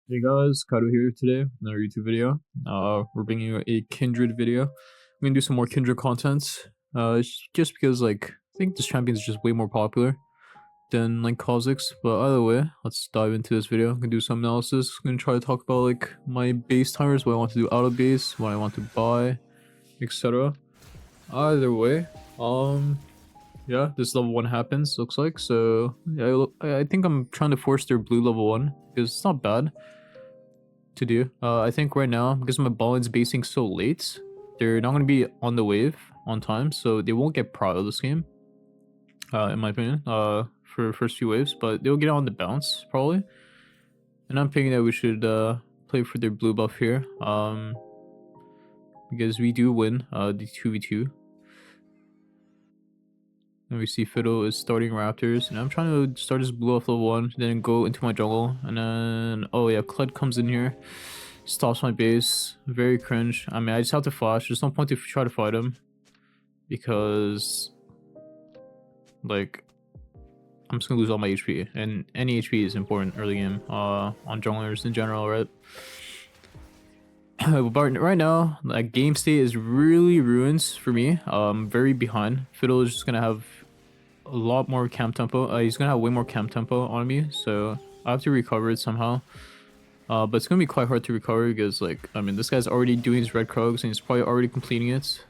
Hey guys, Kaido here today, another YouTube video. We're bringing you a Kindred video. We're gonna do some more Kindred content. It's just because like I think this champion is just way more popular than like Kha'zix. But either way, let's dive into this video. I'm gonna do some analysis. I'm gonna try to talk about like my base timers, what I want to do out of base, what I want to buy, etc. Either way, yeah, this level 1 happens, looks like. So yeah, I think I'm trying to force their blue level 1 because it's not bad to do. I think right now, because my balling's basing so late, they're not going to be on the wave on time, so they won't get pro this game, in my opinion, for the first few waves, but they'll get on the bounce, probably. And I'm thinking that we should play for their blue buff here, because we do win the 2v2. And we see Fiddle is starting Raptors, and I'm trying to start his blue off level 1, then go into my jungle, and then, oh yeah, Kled comes in here, stops my base, very cringe. I mean, I just have to flash, there's no point to try to fight him, because, like, I'm just gonna lose all my HP, and any HP is important early game, on junglers in general, right? But right now, like, game state is really ruins for me. Very behind. Fiddle is just gonna have a lot more camp tempo. He's gonna have way more camp tempo on me, so I have to recover it somehow. But it's gonna be quite hard to recover because, like, I mean, this guy's already doing his red Krugs and he's probably already completing it.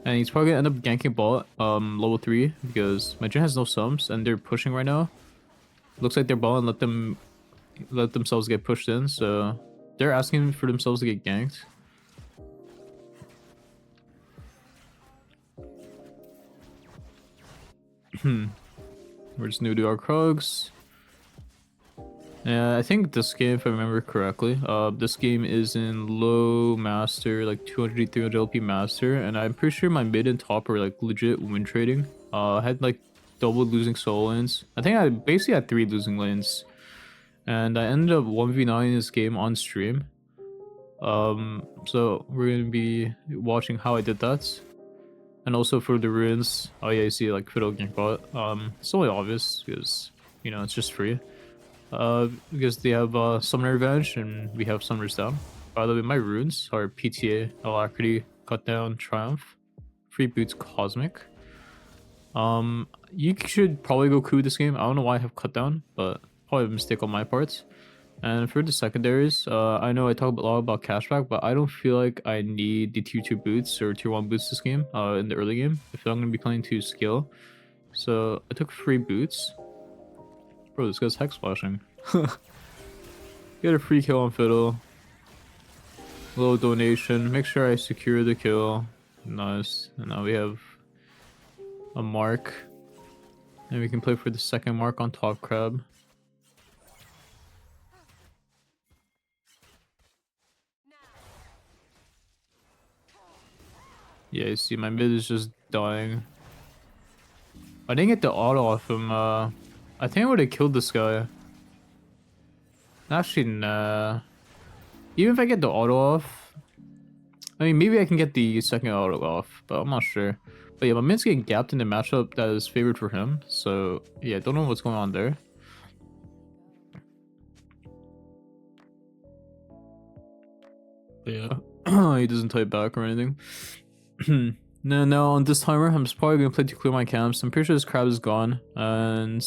And he's probably gonna end up ganking bot, level 3, because my gen has no sums and they're pushing right now. Looks like they're balling, let themselves get pushed in, so they're asking for themselves to get ganked. We're just new to our Krugs. Yeah, I think this game, if I remember correctly, this game is in low master, like 200, 300 LP master, and I'm pretty sure my mid and top are like legit win trading. I had like double losing solo lanes. I think I basically had 3 losing lanes, and I ended up 1v9 this game on stream. So we're gonna be watching how I did that, and also for the ruins. Oh yeah, you see like Fiddle gank bot. It's only obvious because you know it's just free. Because they have summoner advantage and we have summoners down. By the way, my runes are PTA, Alacrity, Cut Down, Triumph, Free Boots, Cosmic. You should probably go coup this game. I don't know why I have Cut Down, but probably a mistake on my part. And for the secondaries, I know I talk a lot about cashback, but I don't feel like I need the tier 2 boots or tier 1 boots this game, in the early game, if I'm going to be playing to skill. So I took free boots. Bro, this guy's hex splashing. Get a free kill on Fiddle. Little donation. Make sure I secure the kill. Nice. And now we have a mark. And we can play for the second mark on top crab. Yeah, you see my mid is just dying. I didn't get the auto off him. I think I would have killed this guy. Actually, nah. Even if I get the auto off, I mean, maybe I can get the second auto off, but I'm not sure. But yeah, my mid's getting gapped in the matchup that is favored for him. So yeah, don't know what's going on there. But yeah, he doesn't type back or anything. No, on this timer, I'm just probably gonna play to clear my camps. I'm pretty sure this crab is gone, and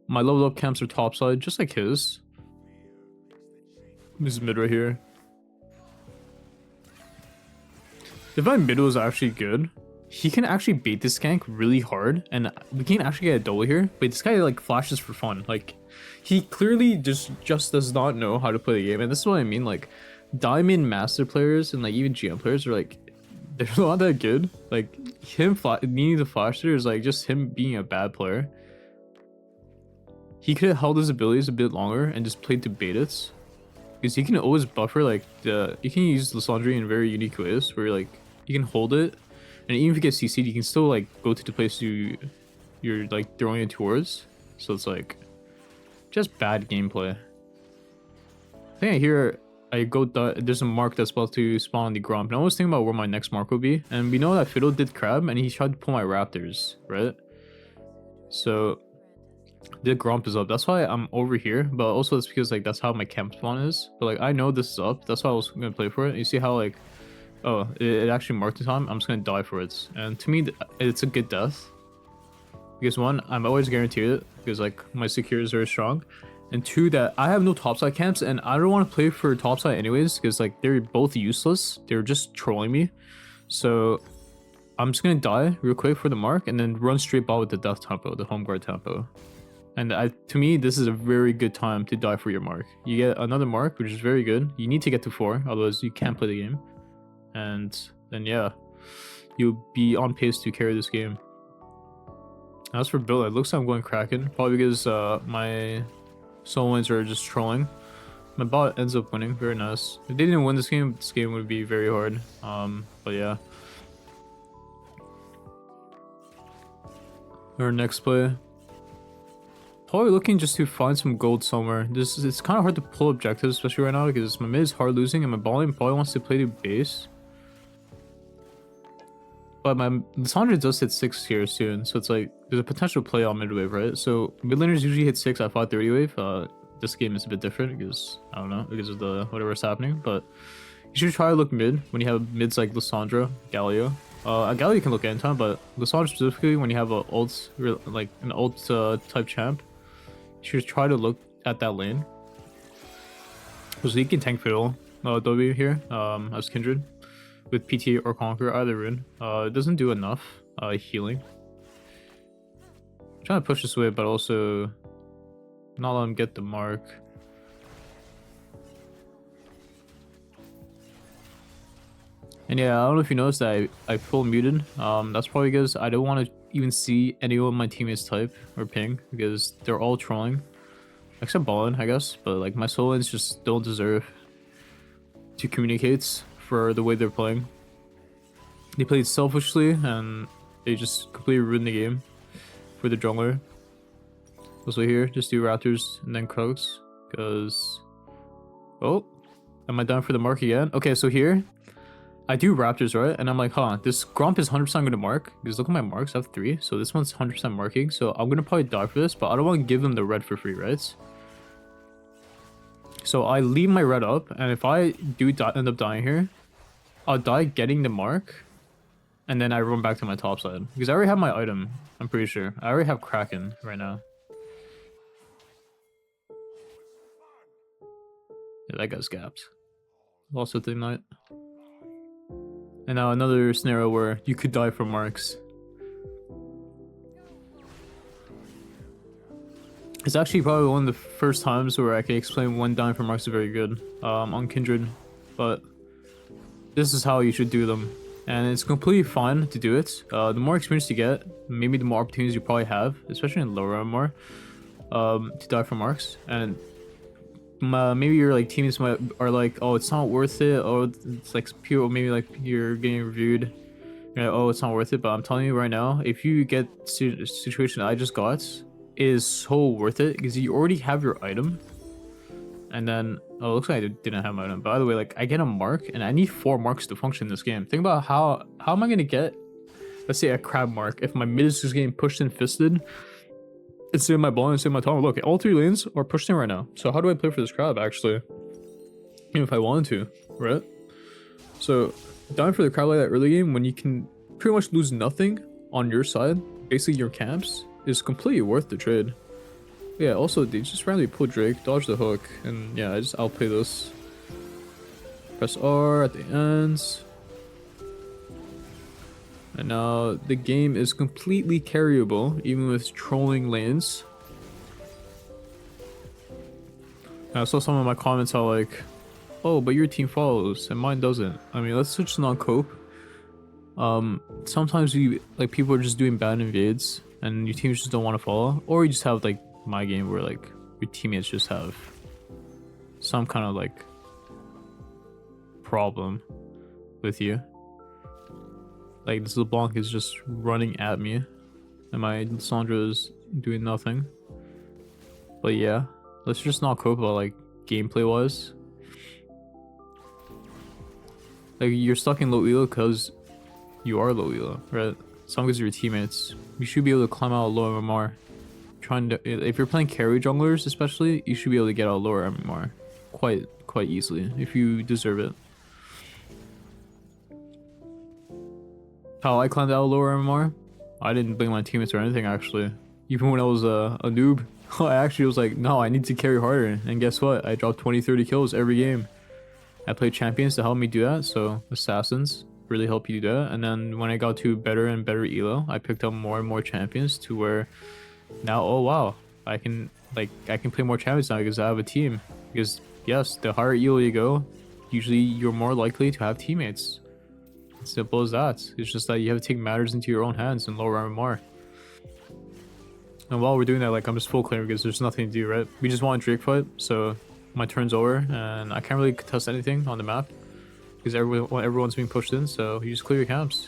my leveled up camps are topside, just like his. This is mid right here. If my mid was actually good, he can actually bait this gank really hard, and we can actually get a double here. But this guy like flashes for fun. Like, he clearly just does not know how to play the game, and this is what I mean. Like, diamond master players and like even GM players are like, they're not that good. Like, him needing to flash there is like just him being a bad player. He could have held his abilities a bit longer and just played to bait it. Because he can always buffer, like, you can use Lysandre in very unique ways, where, like, you can hold it, and even if you get CC'd, you can still, like, go to the place you're, like, throwing it towards. So it's, like, just bad gameplay. I think I hear, there's a mark that's about to spawn on the Gromp, and I was thinking about where my next mark would be, and we know that Fiddle did Crab, and he tried to pull my Raptors, right? So The Gromp is up. That's why I'm over here. But also it's because like that's how my camp spawn is. But like I know this is up. That's why I was gonna play for it. You see how like, oh, it actually marked the time. I'm just gonna die for it. And to me, it's a good death. Because one, I'm always guaranteed it because like my secure is very strong. And two, that I have no topside camps and I don't want to play for topside anyways because like they're both useless. They're just trolling me. So I'm just gonna die real quick for the mark and then run straight bot with the death tempo, the home guard tempo. And to me, this is a very good time to die for your mark. You get another mark, which is very good. You need to get to 4, otherwise you can't play the game. And then yeah, you'll be on pace to carry this game. As for build, it looks like I'm going Kraken, probably because my solo lanes are just trolling. My bot ends up winning, very nice. If they didn't win this game would be very hard. But yeah. Our next play. Probably looking just to find some gold somewhere. It's kind of hard to pull objectives, especially right now, because my mid is hard losing and my bot lane probably wants to play the base. But my Lissandra does hit 6 here soon, so it's like there's a potential play on mid wave, right? So mid laners usually hit 6 at 530 wave. This game is a bit different because I don't know, because of the whatever's happening. But you should try to look mid when you have mids like Lissandra, Galio. Galio can look anytime, but Lissandra specifically when you have an ult type champ. You should try to look at that lane. So he can tank fiddle W here as Kindred with PT or Conquer, either rune. It doesn't do enough healing. I'm trying to push this way, but also not let him get the mark. And yeah, I don't know if you noticed that I full muted. That's probably because I don't want to even see any of my teammates type or ping because they're all trolling. Except Ballin, I guess. But like my solo lanes just don't deserve to communicate for the way they're playing. They played selfishly and they just completely ruined the game for the jungler. Also here, just do Raptors and then Kha'zix. Because... oh, am I done for the mark again? Okay, so here... I do Raptors, right? And I'm like, huh, this Gromp is 100% going to mark. Because look at my marks, I have 3. So this one's 100% marking. So I'm going to probably die for this, but I don't want to give them the red for free, right? So I leave my red up. And if I do end up dying here, I'll die getting the mark. And then I run back to my top side. Because I already have my item, I'm pretty sure. I already have Kraken right now. Yeah, that guy's gapped. Lost with the Ignite. And now another scenario where you could die from marks. It's actually probably one of the first times where I can explain when dying from marks is very good on Kindred. But this is how you should do them. And it's completely fine to do it. The more experience you get, maybe the more opportunities you probably have, especially in lower MMR, to die from marks. And maybe your like teammates are like, oh, it's not worth it, or it's like pure, maybe like you're getting reviewed, you're like, oh, it's not worth it. But I'm telling you right now, if you get situation I just got, it is so worth it because you already have your item. And then oh, it looks like I didn't have my item. By the way, like I get a mark and I need 4 marks to function in this game. Think about how am I gonna get, let's say, a crab mark if my mid is just getting pushed and fisted. It's in my ball and it's in my top. Look, all 3 lanes are pushed in right now. So how do I play for this crab actually? Even if I wanted to, right? So dying for the crab like that early game when you can pretty much lose nothing on your side, basically your camps, is completely worth the trade. Yeah, also they just randomly pull Drake, dodge the hook, and yeah, I just outplay this. Press R at the ends. And now the game is completely carryable, even with trolling lanes. And I saw some of my comments how like, oh, but your team follows and mine doesn't. I mean, let's switch to non-cope. Sometimes people are just doing bad invades and your teams just don't want to follow. Or you just have like my game where like your teammates just have some kind of like problem with you. Like this LeBlanc is just running at me and my Sandra is doing nothing. But yeah, let's just not cope about like gameplay wise. Like you're stuck in low elo because you are low elo, right? Some because of your teammates. You should be able to climb out low MMR. trying to, if you're playing carry junglers especially, you should be able to get out lower MMR quite easily if you deserve it. How I climbed out lower MMR, I didn't blame my teammates or anything actually. Even when I was a noob, I actually was like, no, I need to carry harder. And guess what? I dropped 20-30 kills every game. I played champions to help me do that, so assassins really help you do that. And then when I got to better and better elo, I picked up more and more champions to where now, oh wow, I can play more champions now because I have a team. Because yes, the higher elo you go, usually you're more likely to have teammates. Simple as that. It's just that you have to take matters into your own hands and lower MMR. And while we're doing that, like I'm just full clearing because there's nothing to do, right? We just want a Drake fight, so my turn's over and I can't really contest anything on the map because everyone's being pushed in, so you just clear your camps.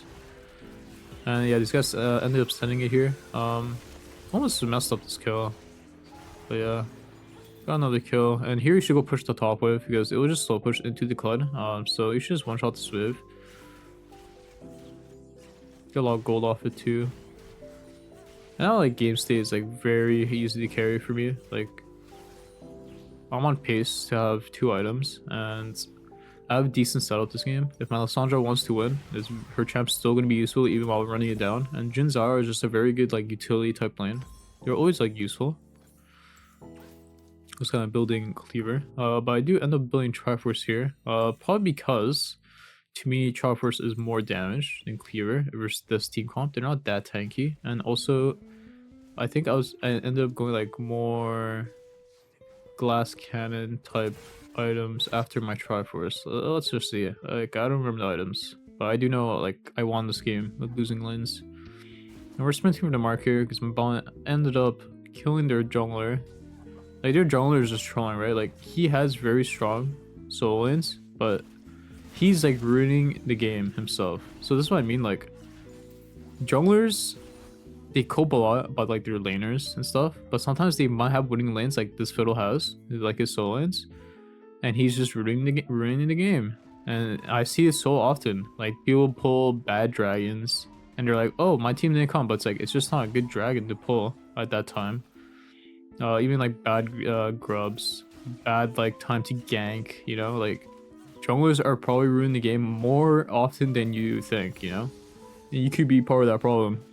And yeah, these guys ended up sending it here. Almost messed up this kill, but yeah, got another kill. And here you should go push the top wave because it will just slow push into the Clud. So you should just one shot the Swiv. Get a lot of gold off it too. And now like game state is like very easy to carry for me. Like I'm on pace to have 2 items and I have a decent setup this game. If my Lissandra wants to win, her champ's still going to be useful even while running it down. And Jhin Zara is just a very good like utility type lane. They're always like useful. I was kind of building Cleaver, but I do end up building Triforce here. Probably because to me Triforce is more damage than Cleaver versus this team comp. They're not that tanky, and also I think I ended up going like more glass cannon type items after my Triforce. Let's just see. Like I don't remember the items, but I do know like I won this game with losing lanes. And we're sprinting from the mark here because my opponent ended up killing their jungler. Like their jungler is just trolling, right? Like he has very strong solo lanes, but he's like ruining the game himself. So this is what I mean. Like junglers, they cope a lot about like their laners and stuff, but sometimes they might have winning lanes like this Fiddle has, like his solo lanes, and he's just ruining the game. And I see it so often. Like people pull bad dragons and they're like, oh, my team didn't come, but it's like it's just not a good dragon to pull at that time. Even like bad grubs, bad like time to gank, you know, like junglers are probably ruining the game more often than you think, you know? And you could be part of that problem.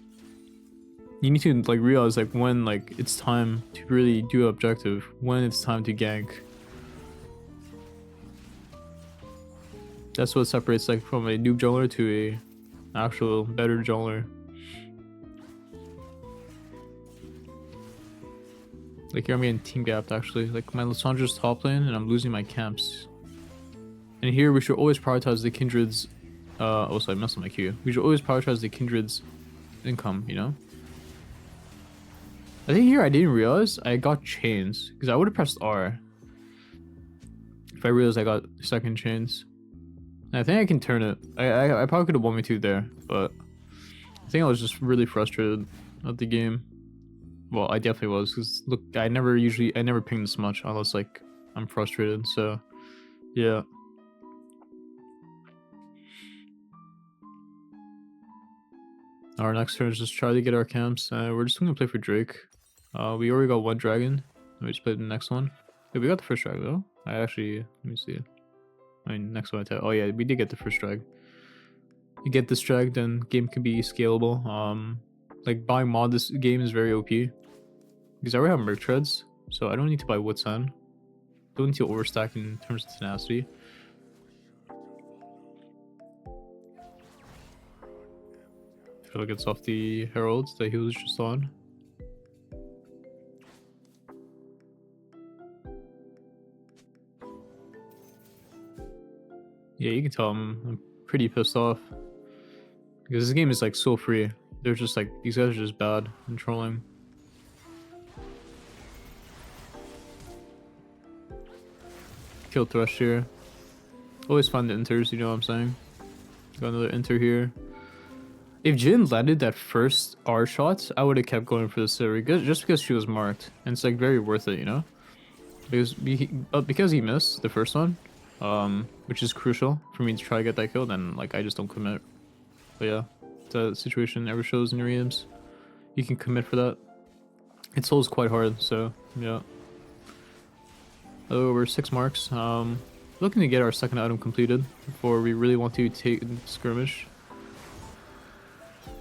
You need to like realize like when like it's time to really do objective, when it's time to gank. That's what separates like from a noob jungler to a actual better jungler. Like here I'm getting team gapped actually. Like my Lissandra's top lane and I'm losing my camps. And here we should always prioritize the Kindred's oh sorry, I messed up my Q. We should always prioritize the Kindred's income, you know? I think here I didn't realize I got chains because I would have pressed R if I realized I got second chains. And I think I can turn it. I probably could have won me 2 there, but I think I was just really frustrated at the game. Well, I definitely was because look, I never ping this much unless like I'm frustrated. So yeah. Our next turn is just try to get our camps. We're just gonna play for Drake. We already got 1 dragon. Let me just play the next one. Yeah, we got the first drag though. Let me see. I mean, next one I tell. Oh yeah, we did get the first drag. You get this drag, then game can be scalable. Like buying mod this game is very OP because I already have merc treads, so I don't need to buy Wit's End. Don't need to overstack in terms of tenacity. Fiddle gets off the heralds that he was just on. Yeah, you can tell I'm pretty pissed off because this game is like so free. They're just like, these guys are just bad and trolling. Kill Thresh here. Always find the inters, you know what I'm saying? Got another inter here. If Jhin landed that first R shot, I would have kept going for the Siri just because she was marked. And it's like very worth it, you know? Because he missed the first one, which is crucial for me to try to get that kill, then like I just don't commit. But yeah, the situation never shows in your EMs. You can commit for that. It slows quite hard, so yeah. Oh, we're 6 marks. Looking to get our second item completed before we really want to take skirmish.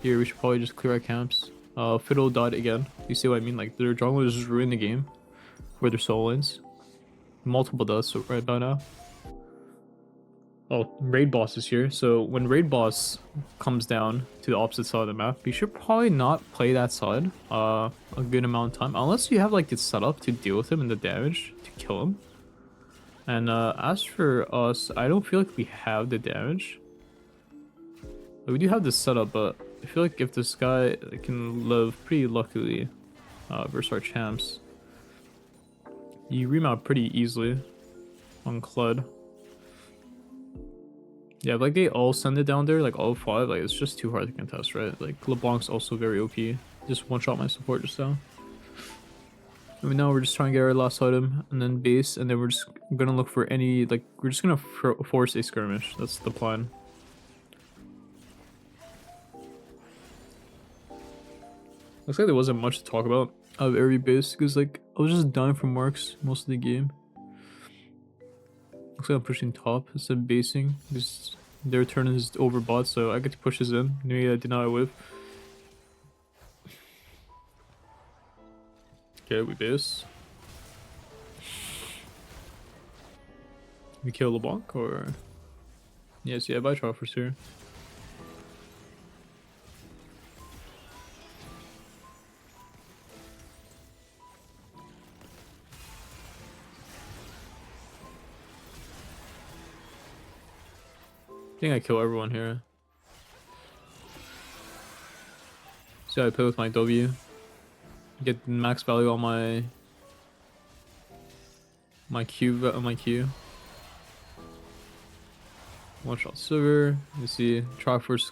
Here, we should probably just clear our camps. Fiddle died again. You see what I mean? Like, their junglers just ruined the game with their soul lanes. Multiple deaths right about now. Oh, raid boss is here. So when raid boss comes down to the opposite side of the map, you should probably not play that side a good amount of time, unless you have like it set up to deal with him and the damage to kill him. And as for us, I don't feel like we have the damage. We do have this setup, but I feel like if this guy can live pretty luckily versus our champs, you remount pretty easily on Clud. Yeah, like they all send it down there, like all 5, like it's just too hard to contest, right? Like LeBlanc's also very OP. Just one-shot my support just now. I mean, now we're just trying to get our last item and then base, and then we're just gonna look for any, like, we're just gonna force a skirmish. That's the plan. Looks like there wasn't much to talk about out of every base, because like I was just dying from marks most of the game. Looks like I'm pushing top instead of basing, because their turn is over bot, so I get to push this in. Maybe I did not whip. Okay, we base. We kill LeBlanc, or... Yes, yeah, by for sure. I think I kill everyone here. See how I play with my W. Get max value on my Q. One shot silver. You see Triforce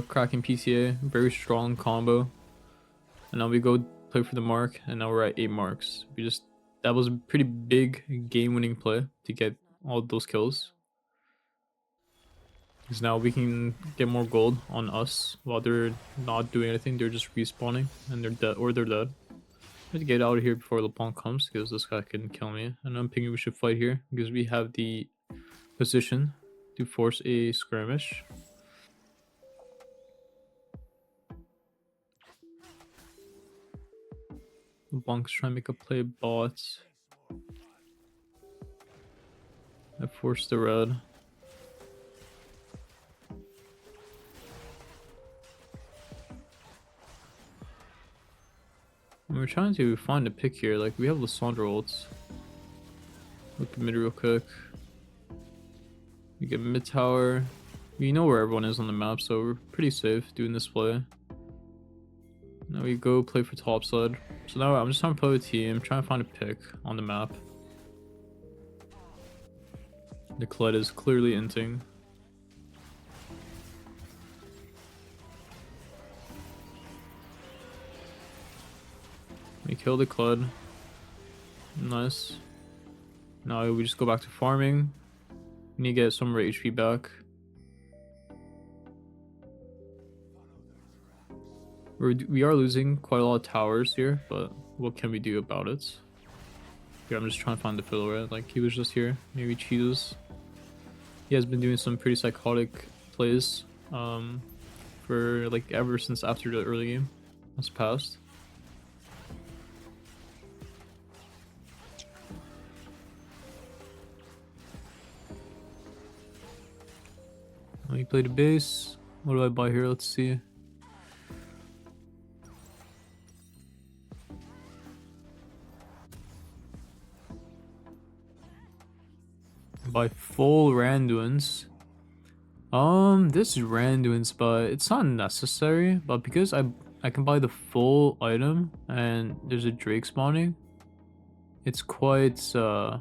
cracking PTA, very strong combo. And now we go play for the mark, and now we're at 8 marks. That was a pretty big game-winning play to get all those kills. Because now we can get more gold on us while they're not doing anything. They're just respawning and they're dead, or they're dead. I have to get out of here before LeBlanc comes, because this guy can kill me. And I'm thinking we should fight here because we have the position to force a skirmish. LeBlanc's trying to make a play bot. I forced the red. And we're trying to find a pick here. Like, we have Lissandra ults. Look at mid real quick. We get mid tower. We know where everyone is on the map, so we're pretty safe doing this play. Now we go play for top side. So now I'm just trying to play with team, trying to find a pick on the map. The Kled is clearly inting. We kill the Kled. Nice. Now we just go back to farming. We need to get some HP back. We are losing quite a lot of towers here, but what can we do about it? Here, I'm just trying to find the fiddle, right? Like, he was just here. Maybe Cheetos. He has been doing some pretty psychotic plays for like ever since after the early game has passed. He played a base. What do I buy here? Let's see. Buy full Randuins. This is Randuins, but it's not necessary. But because I can buy the full item and there's a Drake spawning, it's quite a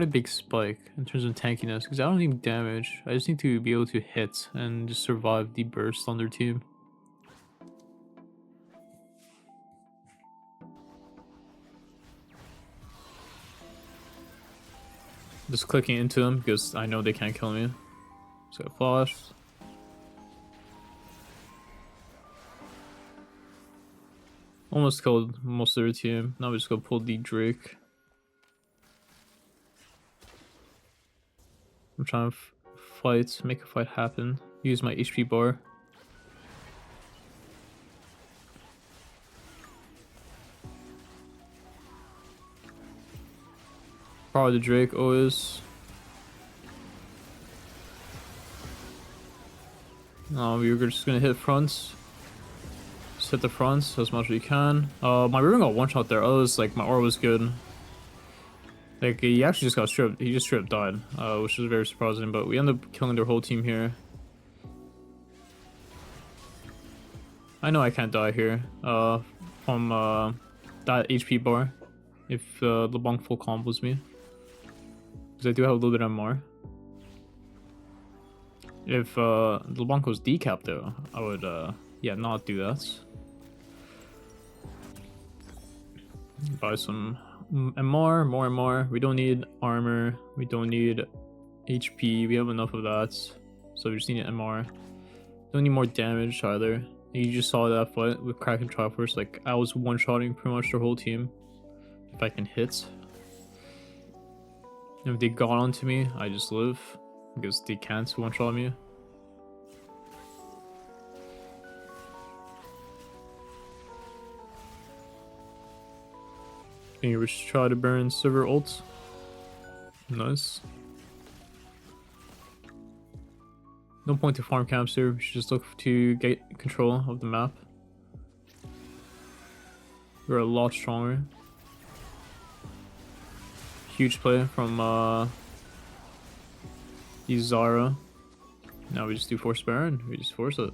big spike in terms of tankiness, because I don't need damage. I just need to be able to hit and just survive the burst on their team. Just clicking into them because I know they can't kill me. So I flashed. Almost killed most of their team. Now we just go pull the Drake. I'm trying to fight, make a fight happen. Use my HP bar. Probably the Drake always. We were just gonna hit fronts. Just hit the fronts as much as we can. My Riven got one shot there. Oh, it was like my aura was good. Like he actually just got stripped. He just straight died, which is very surprising. But we end up killing their whole team here. I know I can't die here. From that HP bar, if LeBlanc full combos me, because I do have a little bit of MR. If LeBlanc was decapped though, I would yeah, not do that. Buy some MR, more MR. We don't need armor. We don't need HP. We have enough of that. So we just need MR. Don't need more damage either. You just saw that fight with Kraken Triforce. Like, I was one-shotting pretty much their whole team. If I can hit. And if they got onto me, I just live. Because they can't one-shot me. And you just try to burn Silver ult. Nice. No point to farm camps here. We should just look to get control of the map. We're a lot stronger. Huge play from Zara. Now we just do force Baron. We just force it.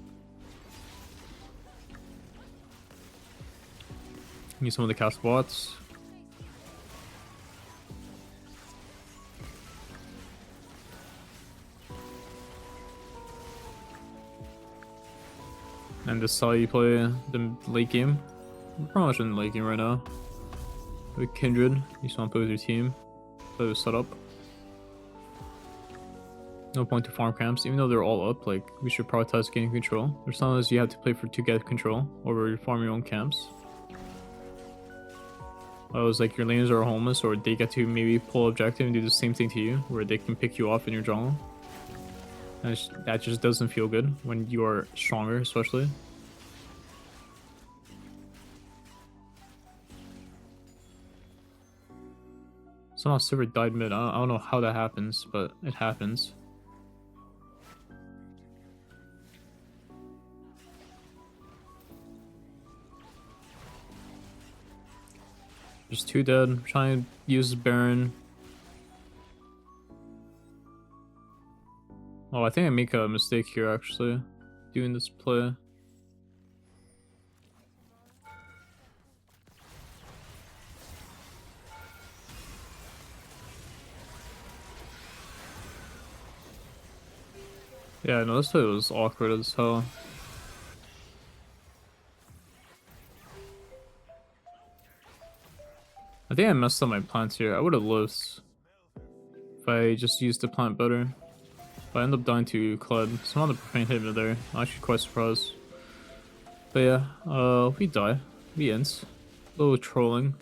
Need some of the cast bots. And this is how you play the late game. We're pretty much in the late game right now. With Kindred, you just want to play with your team. Play the setup. No point to farm camps, even though they're all up. Like, we should prioritize getting control. There's sometimes you have to play to get control over farm your own camps. It was like your lanes are homeless, or they get to maybe pull objective and do the same thing to you, where they can pick you off in your jungle. And that just doesn't feel good when you are stronger, especially. Somehow Silver died mid. I don't know how that happens, but it happens. Just 2 dead. I'm trying to use Baron. Oh, I think I make a mistake here actually, doing this play. Yeah, no, this play was awkward as hell. I think I messed up my plants here. I would have lived if I just used the plant better. But I end up dying to Kled. Some other profane hit me there. I'm actually quite surprised. But yeah, we die. We end. A little trolling.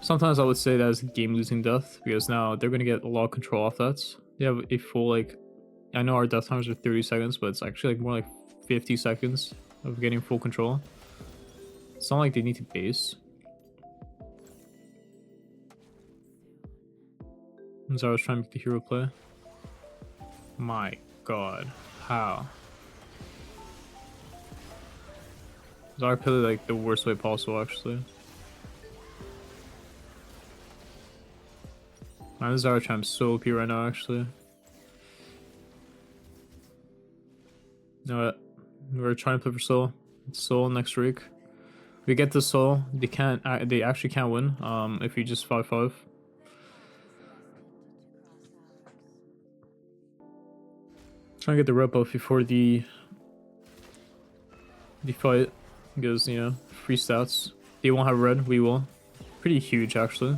Sometimes I would say that is game losing death, because now they're gonna get a lot of control off that. They have a full, like, I know our death times are 30 seconds, but it's actually like more like 50 seconds of getting full control. It's not like they need to base. Zara's trying to make the hero play. My god, how? Zara played like the worst way possible, actually. Man, this Zara champ's so OP right now, actually. You know what? We're trying to play for Soul. It's Soul next week. We get the Soul. They actually can't win. If we just 5-5. Trying to get the rep up before the fight, because, you know, free stats. They won't have red, we will. Pretty huge, actually.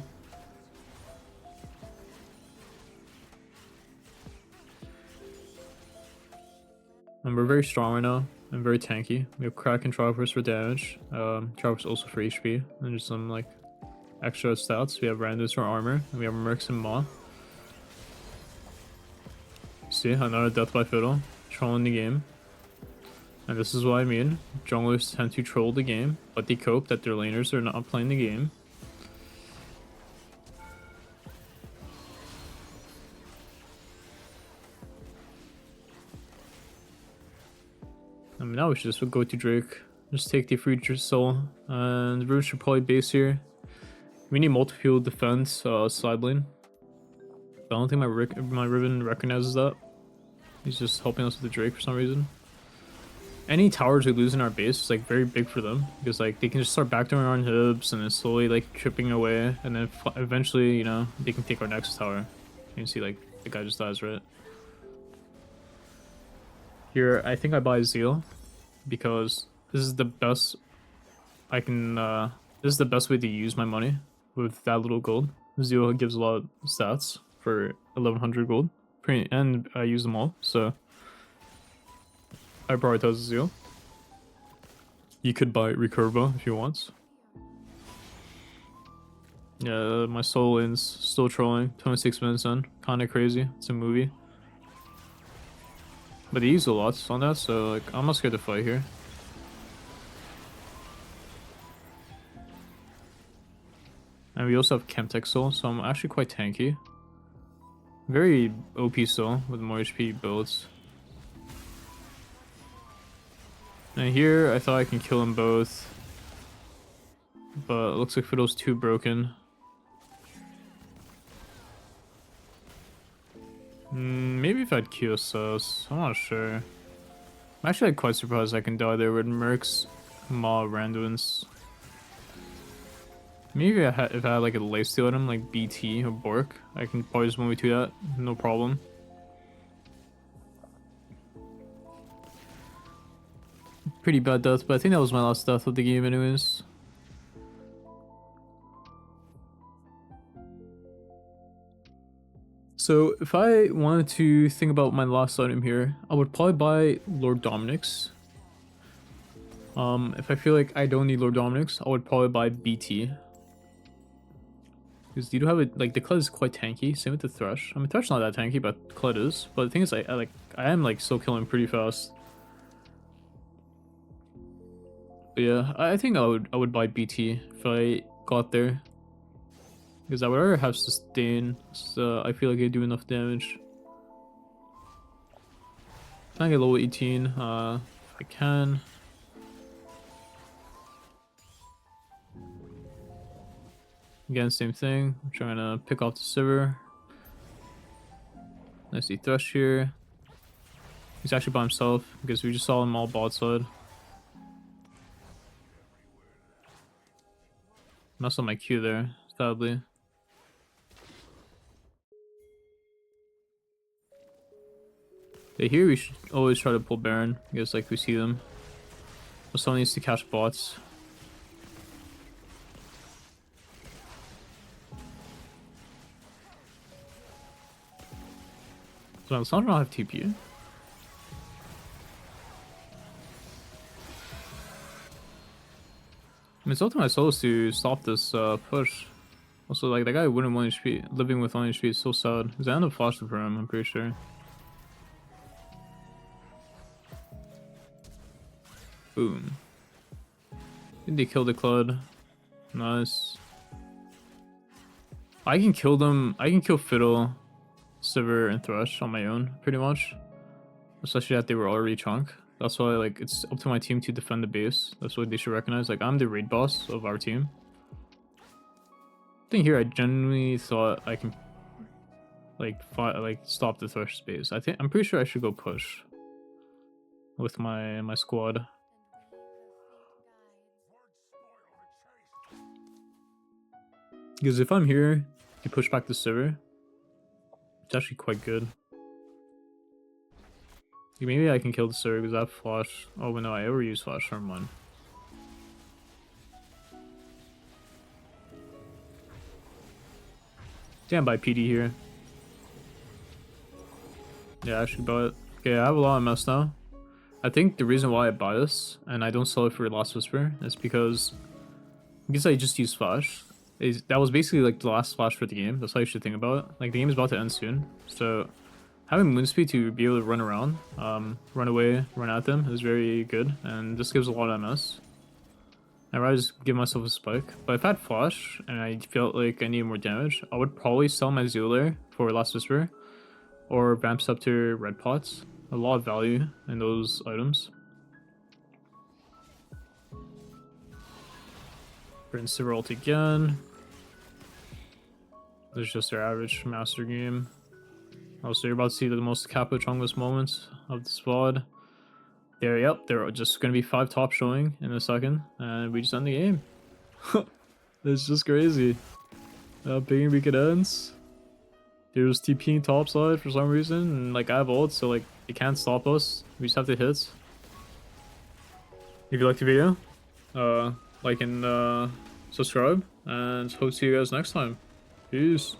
And we're very strong right now. and very tanky. We have Crack and Traverse for damage. Traverse also for HP, and just some like extra stats. We have Randos for armor, and we have Mercs and Maw. See, another Death by Fiddle, trolling the game. And this is what I mean. Junglers tend to troll the game, but they cope that their laners are not playing the game. I mean, now we should just go to Drake. Just take the free soul. And Rune should probably base here. We need multi-fuel defense, side lane. But I don't think my Riven recognizes that. He's just helping us with the Drake for some reason. Any towers we lose in our base is like very big for them. Because like they can just start backdooring our inhibs and then slowly like chipping away. And then eventually, you know, they can take our next tower. You can see like the guy just dies, right? Here, I think I buy Zeal because this is the best I can, this is the best way to use my money with that little gold. Zeal gives a lot of stats for 1100 gold, and I use them all, so I prioritize Zeal. You could buy Recurvo if you want. Yeah, my soul lane's still trolling, 26 minutes in, kinda crazy, it's a movie. But they use a lot on that, so like I'm not scared to fight here. And we also have Chemtech Soul, so I'm actually quite tanky. Very OP Soul with more HP builds. And here I thought I can kill them both, but it looks like Fiddle's too broken. Maybe if I had QSS, I'm not sure. I'm actually like, quite surprised I can die there with Mercs, Maw, Randuins. Maybe if I had like a lifesteal at him, like BT or Bork, I can probably just 1v2 that, no problem. Pretty bad death, but I think that was my last death of the game anyways. So if I wanted to think about my last item here, I would probably buy Lord Dominic's. If I feel like I don't need Lord Dominic's, I would probably buy BT. Because you do have it, like the Kled is quite tanky, same with the Thresh. I mean Thresh not that tanky, but Kled is. But the thing is I am like still killing pretty fast. But yeah, I think I would buy BT if I got there. Because I would rather have sustain, so I feel like I do enough damage. Can I get level 18? If I can. Again, same thing. I'm trying to pick off the Sivir. I see Thresh here. He's actually by himself because we just saw him all bot side. Messed up my Q there, sadly. But here we should always try to pull Baron because like we see them. But someone needs to catch bots. So some don't have TP. I mean, it's up to my souls to stop this push. Also, like, that guy wouldn't 1 HP. Living with 1 HP is so sad. Because I end up flashing for him, I'm pretty sure. Boom. Did they kill the Kled? Nice. I can kill them. I can kill Fiddle, Sivir, and Thresh on my own, pretty much. Especially that they were already chunk. That's why, like, it's up to my team to defend the base. That's what they should recognize. Like, I'm the raid boss of our team. I think here I genuinely thought I can, like, stop the Thresh base. I'm pretty sure I should go push with my squad. Because if I'm here, you push back the Sivir. It's actually quite good. Maybe I can kill the Sivir because I have flash. Oh, but no, I overuse flash from one. Damn, by PD here. Yeah, I should buy it. Okay, I have a lot of mess now. I think the reason why I buy this and I don't sell it for Last Whisper is because I just use Flash. That was basically like the last Flash for the game. That's how you should think about it. Like the game is about to end soon, so having moon speed to be able to run around, run away, run at them is very good, and this gives a lot of MS. I'd rather just give myself a spike. But if I had Flash and I felt like I needed more damage, I would probably sell my Zoolair for Last Whisper or Vamp Scepter Red Pots. A lot of value in those items. Prince Ult again. This is just their average master game. Also, you're about to see the most Capo-Chongless moments of the squad. Yep, there are just going to be 5 top showing in a second, and we just end the game. It's just crazy. Ping Beacon ends. They're just TPing topside for some reason, and like I have ult, so like they can't stop us. We just have to hit. If you liked the video, like and subscribe, and hope to see you guys next time. Peace.